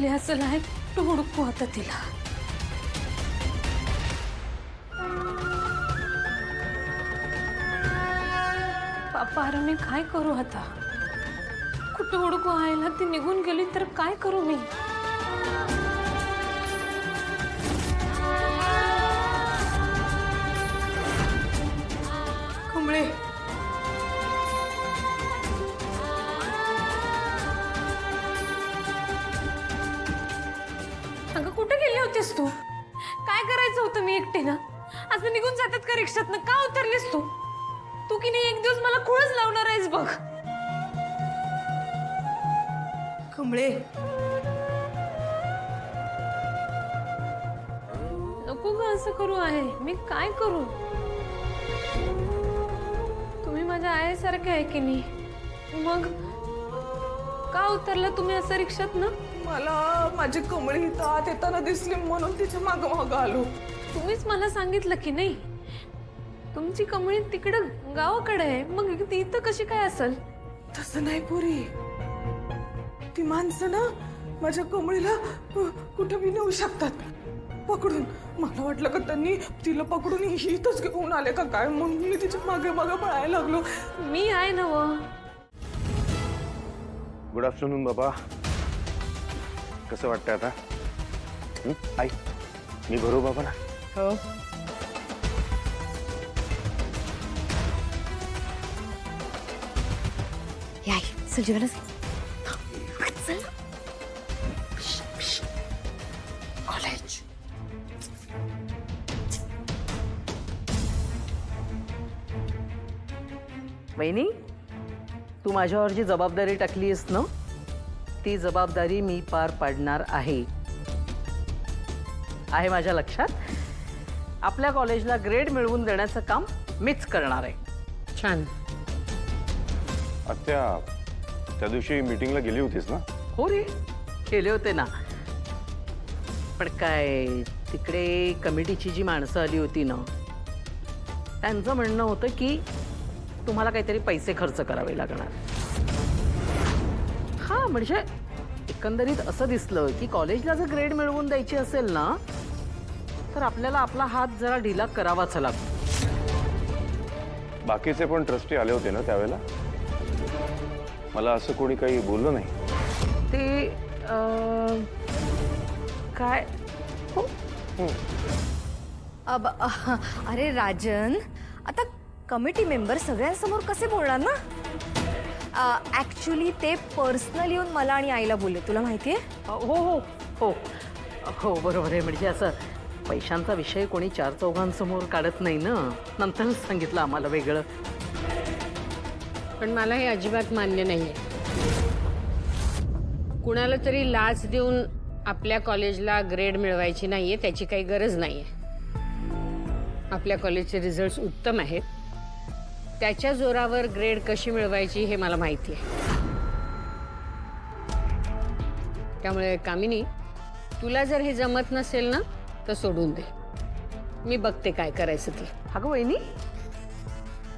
गेली असेल आहे तो हुडकू आता तिला. पापा अरे मी काय करू आता? कुठं हुडकू आईला? ती निघून गेली तर काय करू मी? कमळे अगं कुठे गेली होतीस तू? काय करायचं होतं मी एकटीनं? असं निघून जातात का रिक्षातनं? का उतरलीस तू? तू की नाही एक दिवस मला खूळच लावणार आहेस बघ. कमळे नको ग असं करू आहे. मी काय करू? तुम्ही माझ्या आईसारखे आहे की नाही? मग का उतरला तुम्ही असं रिक्षात ना? मला माझी कमळी इथं आत येताना दिसली म्हणून तिच्या मागं मागं आलो. तुम्हीच मला सांगितलं की नाही तुमची कमळी तिकडं गावाकडे आहे, मग ती इथं कशी काय असेल? तसं नाही पुरी, ती माणसं ना माझ्या कमळीला कुठे बी नेऊ शकतात पकडून. मला वाटलं का त्यांनी तिला पकडून इथंच घेऊन आले का काय, म्हणून मी तिच्या मागे मागे पळायला लागलो. मी आहे ना व. गुड आफ्टरनून बाबा. कसं वाटतंय आता? आई मी भरू बाबा ना? हो चल जेवायला चल. कॉलेज वहिनी, तू माझ्यावर जी जबाबदारी टाकलीस ना ती जबाबदारी मी पार पाडणार आहे माझ्या लक्षात. आपल्या कॉलेजला ग्रेड मिळवून देण्याचं काम मीच करणार आहे. छान. आत्या त्या दिवशी मीटिंगला गेली होतीस ना? हो रे, केले होते ना. पण काय तिकडे कमिटीची जी माणसं आली होती ना त्यांचं म्हणणं होतं की तुम्हाला काहीतरी पैसे खर्च करावे लागणार. हा म्हणजे एकंदरीत असं दिसलं की कॉलेजला जर ग्रेड मिळवून द्यायची असेल ना तर आपल्याला आपला हात जरा ढिला करावाच लागतो. बाकीचे पण ट्रस्टी आले होते ना त्यावेळेला? मला असं कोणी काही बोललं नाही. ते काय हो अरे राजन, आता कमिटी मेंबर सगळ्यांसमोर कसे बोलणार ना? ऍक्च्युली ते पर्सनल येऊन मला आणि आईला बोलले, तुला माहितीये? हो हो हो हो बरोबर आहे. म्हणजे असं पैशांचा विषय कोणी चार चौघांसमोर काढत नाही ना. नंतरच सांगितलं आम्हाला वेगळं. पण मला हे अजिबात मान्य नाहीये. कुणाला तरी लाच देऊन आपल्या कॉलेजला ग्रेड मिळवायची नाहीये, त्याची काही गरज नाहीये. आपल्या कॉलेजचे रिझल्ट्स उत्तम आहेत, त्याच्या जोरावर ग्रेड कशी मिळवायची हे मला माहिती आहे. त्यामुळे कामिनी, तुला जर हे जमत नसेल ना तर सोडून दे. मी बघते काय करायचं ते. अगं वहिनी,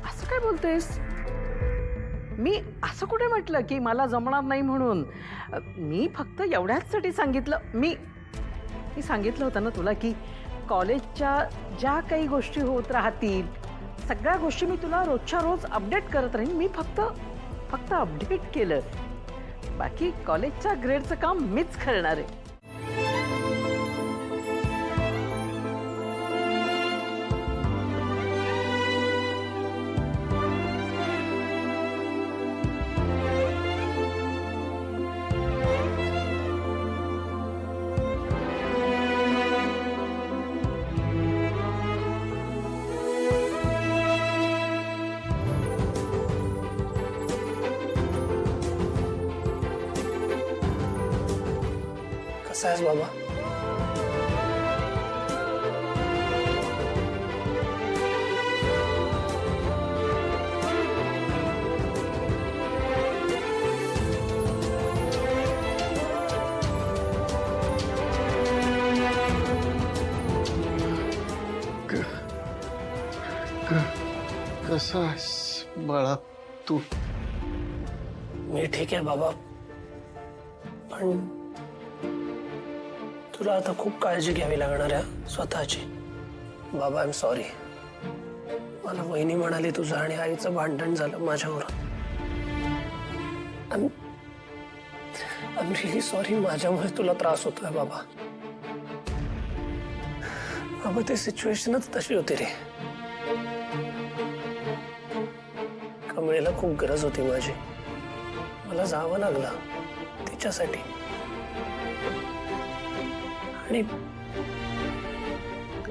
असं काय बोलतेस? मी असं कुठे म्हटलं की मला जमणार नाही म्हणून. मी फक्त एवढ्याचसाठी सांगितलं. मी सांगितलं होतं ना तुला की कॉलेजच्या ज्या काही गोष्टी होत राहतील सगळ्या गोष्टी मी तुला रोजच्या रोज अपडेट करत राहीन. मी फक्त अपडेट केलं. बाकी कॉलेजच्या ग्रेडचं काम मीच करणार आहे. कसा आहेस बाबा? कसा आहेस बाळा तू? मी ठीक आहे बाबा, पण तुला आता खूप काळजी घ्यावी लागणार आहे स्वतःची. बाबा आय एम सॉरी. मला वहिनी म्हणाली तुझं आणि आईचं भांडण झालं माझ्यावर. I am really sorry. माझ्यामुळे तुला त्रास होतोय बाबा. बाबा ते सिच्युएशनच तशी होती रे. कमळीला खूप गरज होती माझी. मला जावं लागलं तिच्यासाठी. आणि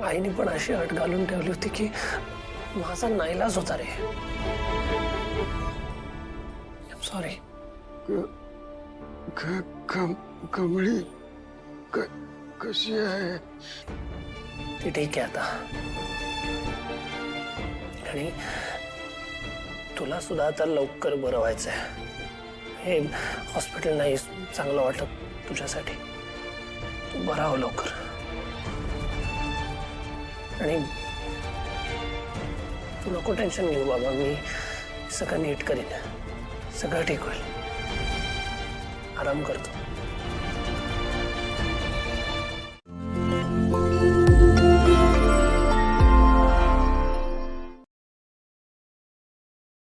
आईने पण अशी अट घालून ठेवली होती की माझा नाईलाज होता रे. सॉरी. कमळी कशी आहे? ती ठीक आहे आता. आणि तुला सुद्धा आता लवकर बरं व्हायचंय. हे हॉस्पिटल नाही चांगलं वाटत तुझ्यासाठी. तू बरा हो लवकर. आणि तू नको टेन्शन घेऊ बाबा. मी सगळं नीट करीन. सगळं ठीक होईल. आराम करतो.